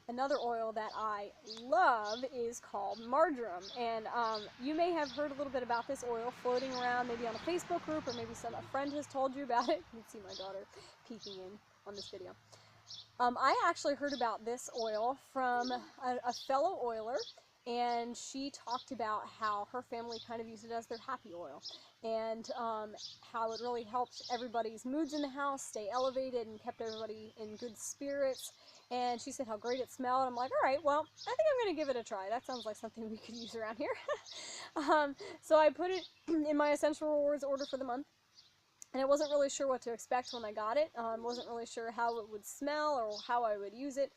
Another oil that I love is called Marjoram, and you may have heard a little bit about this oil floating around, maybe on a Facebook group, or maybe a friend has told you about it. You can see my daughter peeking in on this video. I actually heard about this oil from a fellow oiler, and she talked about how her family kind of used it as their happy oil, and how it really helped everybody's moods in the house stay elevated and kept everybody in good spirits. And she said how great it smelled. I'm like, all right, well, I think I'm going to give it a try. That sounds like something we could use around here. So I put it in my Essential Rewards order for the month. And I wasn't really sure what to expect when I got it. Wasn't really sure how it would smell or how I would use it.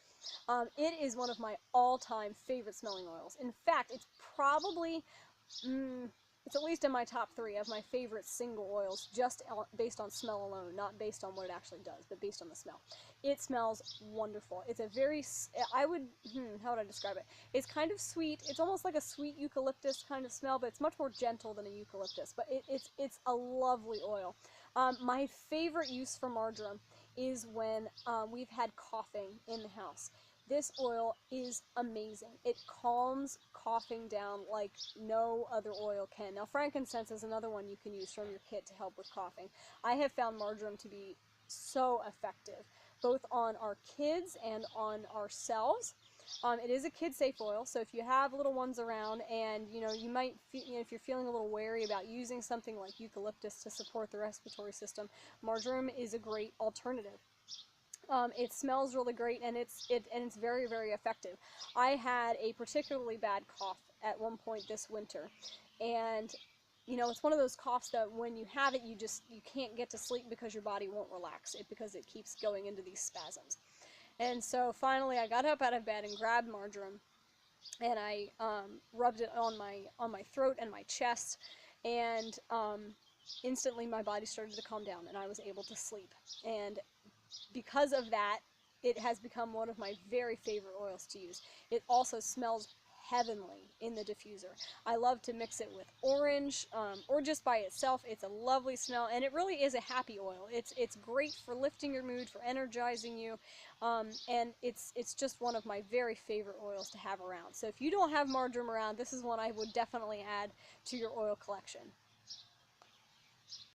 It is one of my all-time favorite smelling oils. In fact, it's probably, it's at least in my top 3 of my favorite single oils, just based on smell alone, not based on what it actually does, but based on the smell. It smells wonderful. It's a very, how would I describe it? It's kind of sweet. It's almost like a sweet eucalyptus kind of smell, but it's much more gentle than a eucalyptus. But it's a lovely oil. My favorite use for marjoram is when we've had coughing in the house. This oil is amazing. It calms coughing down like no other oil can. Now, frankincense is another one you can use from your kit to help with coughing. I have found marjoram to be so effective, both on our kids and on ourselves. It is a kid-safe oil, so if you have little ones around and, you might feel, if you're feeling a little wary about using something like eucalyptus to support the respiratory system, marjoram is a great alternative. It smells really great, and it's very, very effective. I had a particularly bad cough at one point this winter, and it's one of those coughs that when you have it, you can't get to sleep because your body won't relax it, because it keeps going into these spasms. And so finally I got up out of bed and grabbed marjoram, and I rubbed it on my throat and my chest, and instantly my body started to calm down and I was able to sleep. And because of that, it has become one of my very favorite oils to use. It also smells heavenly in the diffuser. I love to mix it with orange, or just by itself. It's a lovely smell, and it really is a happy oil. It's great for lifting your mood, for energizing you, and it's just one of my very favorite oils to have around. So if you don't have marjoram around, this is one I would definitely add to your oil collection.